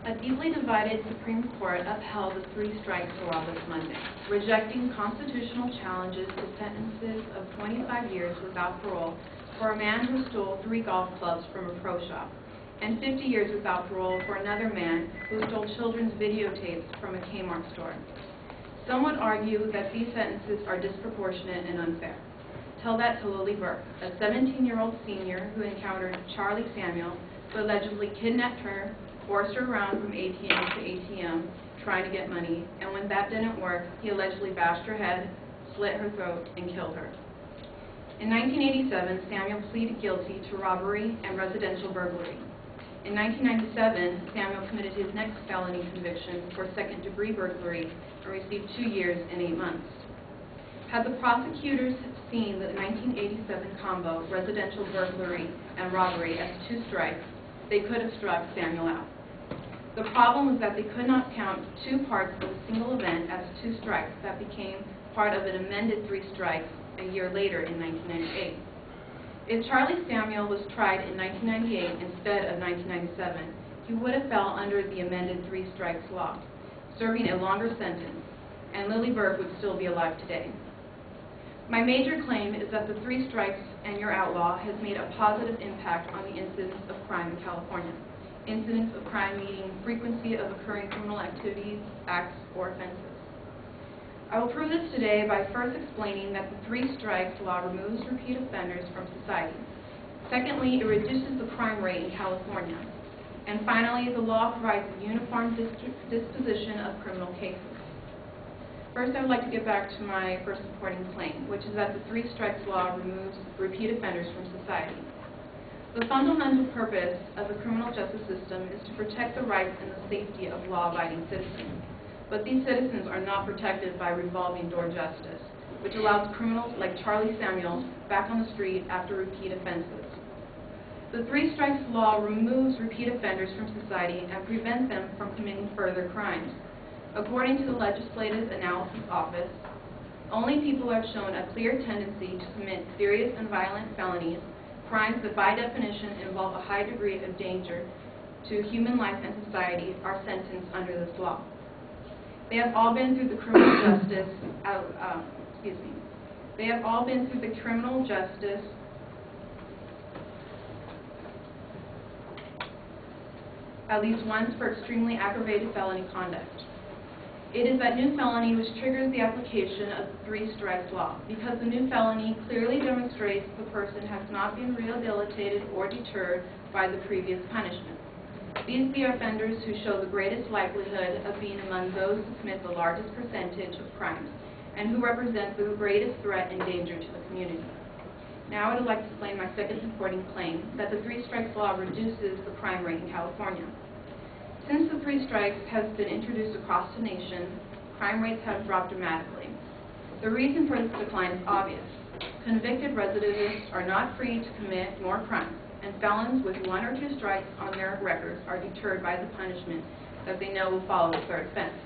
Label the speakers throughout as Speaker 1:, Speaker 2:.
Speaker 1: A deeply divided Supreme Court upheld the three-strikes law this Monday, rejecting constitutional challenges to sentences of 25 years without parole for a man who stole 3 golf clubs from a pro shop, and 50 years without parole for another man who stole children's videotapes from a Kmart store. Some would argue that these sentences are disproportionate and unfair. Tell that to Lily Burke, a 17-year-old senior who encountered Charlie Samuel, who allegedly kidnapped her, forced her around from ATM to ATM trying to get money, and when that didn't work, he allegedly bashed her head, slit her throat, and killed her. In 1987, Samuel pleaded guilty to robbery and residential burglary. In 1997, Samuel committed his next felony conviction for second-degree burglary and received 2 years and 8 months. Had the prosecutors seen the 1987 combo, residential burglary and robbery, as 2 strikes, they could have struck Samuel out. The problem was that they could not count 2 parts of a single event as 2 strikes that became part of an amended 3 strikes a year later in 1998. If Charlie Samuel was tried in 1998 instead of 1997, he would have fell under the amended 3 strikes law, serving a longer sentence, and Lily Burke would still be alive today. My major claim is that the 3 strikes and your outlaw has made a positive impact on the incidence of crime in California. Incidence of crime meaning frequency of occurring criminal activities, acts, or offenses. I will prove this today by first explaining that the 3 strikes law removes repeat offenders from society. Secondly, it reduces the crime rate in California. And finally, the law provides a uniform disposition of criminal cases. First, I would like to get back to my first supporting claim, which is that the 3 strikes law removes repeat offenders from society. The fundamental purpose of the criminal justice system is to protect the rights and the safety of law-abiding citizens. But these citizens are not protected by revolving door justice, which allows criminals like Charlie Samuel back on the street after repeat offenses. The 3 strikes law removes repeat offenders from society and prevents them from committing further crimes. According to the Legislative Analysis Office, only people who have shown a clear tendency to commit serious and violent felonies, crimes that by definition involve a high degree of danger to human life and society, are sentenced under this law. They have all been through the criminal justice, They have all been through the criminal justice at least once for extremely aggravated felony conduct. It is that new felony which triggers the application of the 3 strikes law, because the new felony clearly demonstrates the person has not been rehabilitated or deterred by the previous punishment. These be offenders who show the greatest likelihood of being among those who commit the largest percentage of crimes, and who represent the greatest threat and danger to the community. Now I would like to explain my second supporting claim, that the 3 strikes law reduces the crime rate in California. Since the 3 strikes has been introduced across the nation, crime rates have dropped dramatically. The reason for this decline is obvious. Convicted recidivists are not free to commit more crimes, and felons with 1 or 2 strikes on their records are deterred by the punishment that they know will follow the 3rd offense.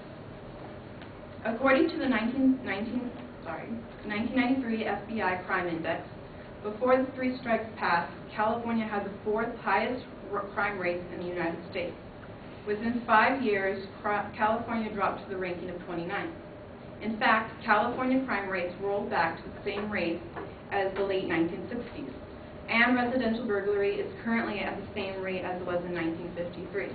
Speaker 1: According to the 1993 FBI Crime Index, before the 3 strikes passed, California had the 4th highest crime rates in the United States. Within 5 years, California dropped to the ranking of 29th. In fact, California crime rates rolled back to the same rate as the late 1960s, and residential burglary is currently at the same rate as it was in 1953.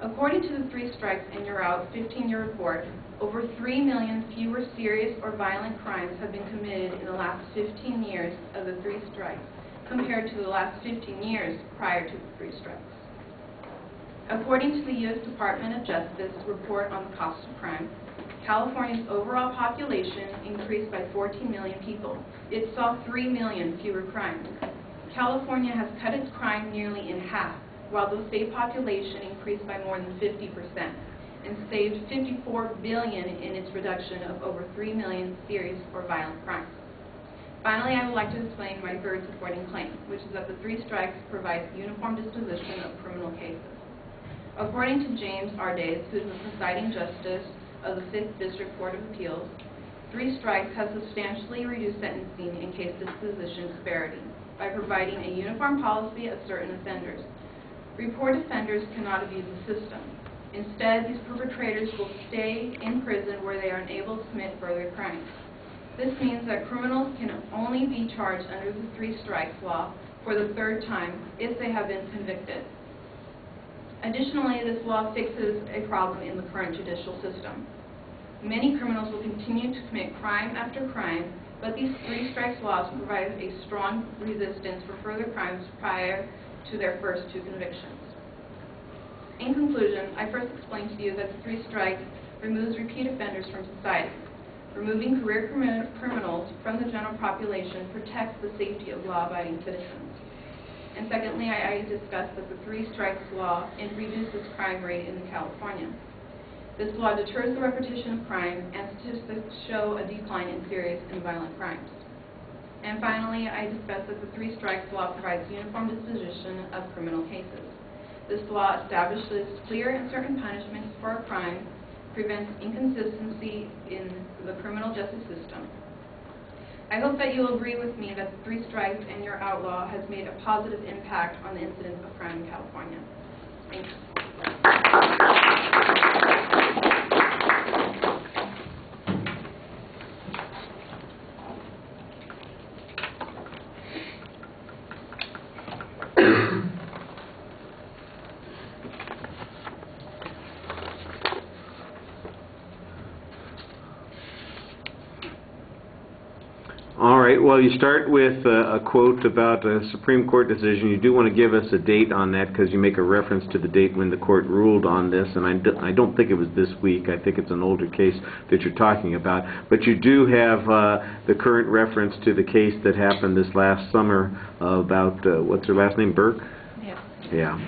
Speaker 1: According to the 3 strikes and you're out 15-year report, over 3 million fewer serious or violent crimes have been committed in the last 15 years of the 3 strikes compared to the last 15 years prior to the 3 strikes. According to the U.S. Department of Justice report on the cost of crime, California's overall population increased by 14 million people. It saw 3 million fewer crimes. California has cut its crime nearly in half, while the state population increased by more than 50% and saved $54 billion in its reduction of over 3 million serious or violent crimes. Finally, I would like to explain my third supporting claim, which is that the 3 strikes provides uniform disposition of criminal cases. According to James R. Days, who is the presiding justice of the 5th District Court of Appeals, 3 strikes has substantially reduced sentencing in case disposition disparity by providing a uniform policy of certain offenders. Report offenders cannot abuse the system. Instead, these perpetrators will stay in prison where they are unable to commit further crimes. This means that criminals can only be charged under the 3 strikes law for the 3rd time if they have been convicted. Additionally, this law fixes a problem in the current judicial system. Many criminals will continue to commit crime after crime, but these 3 strikes laws provide a strong resistance for further crimes prior to their first 2 convictions. In conclusion, I first explained to you that the 3 strikes removes repeat offenders from society. Removing career criminals from the general population protects the safety of law-abiding citizens. And secondly, I discussed that the 3 strikes law reduces crime rate in California. This law deters the repetition of crime, and statistics show a decline in serious and violent crimes. And finally, I discussed that the 3 strikes law provides uniform disposition of criminal cases. This law establishes clear and certain punishments for a crime, prevents inconsistency in the criminal justice system. I hope that you will agree with me that the 3 strikes and your outlaw has made a positive impact on the incidence of crime in California. Thanks.
Speaker 2: All right, well, you start with a quote about a Supreme Court decision. You do want to give us a date on that because you make a reference to the date when the court ruled on this, and I don't think it was this week. I think it's an older case that you're talking about. But you do have the current reference to the case that happened this last summer about, what's her last name, Burke? Yeah,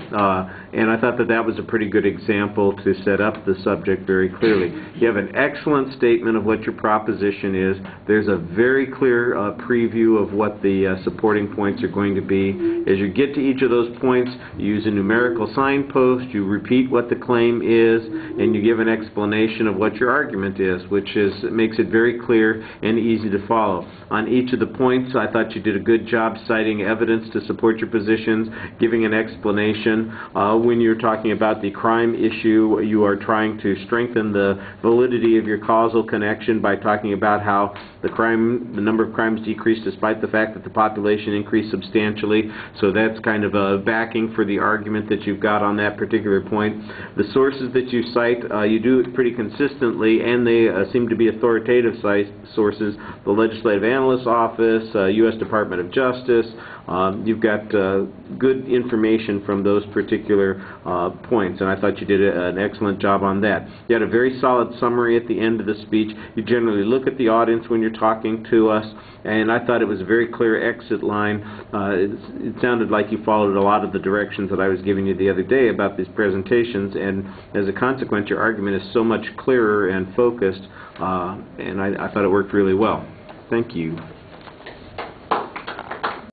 Speaker 2: and I thought that that was a pretty good example to set up the subject very clearly. You have an excellent statement of what your proposition is. There's a very clear preview of what the supporting points are going to be. As you get to each of those points, you use a numerical signpost, you repeat what the claim is, and you give an explanation of what your argument is, which makes it very clear and easy to follow. On each of the points, I thought you did a good job citing evidence to support your positions, giving an explanation. When you're talking about the crime issue, you are trying to strengthen the validity of your causal connection by talking about how the number of crimes decreased despite the fact that the population increased substantially. So that's kind of a backing for the argument that you've got on that particular point. The sources that you cite, you do it pretty consistently, and they seem to be authoritative sources. The Legislative Analyst's Office, U.S. Department of Justice. You've got good information from those particular points, and I thought you did an excellent job on that. You had a very solid summary at the end of the speech. You generally look at the audience when you're talking to us, and I thought it was a very clear exit line. It sounded like you followed a lot of the directions that I was giving you the other day about these presentations, and as a consequence, your argument is so much clearer and focused, and I thought it worked really well. Thank you.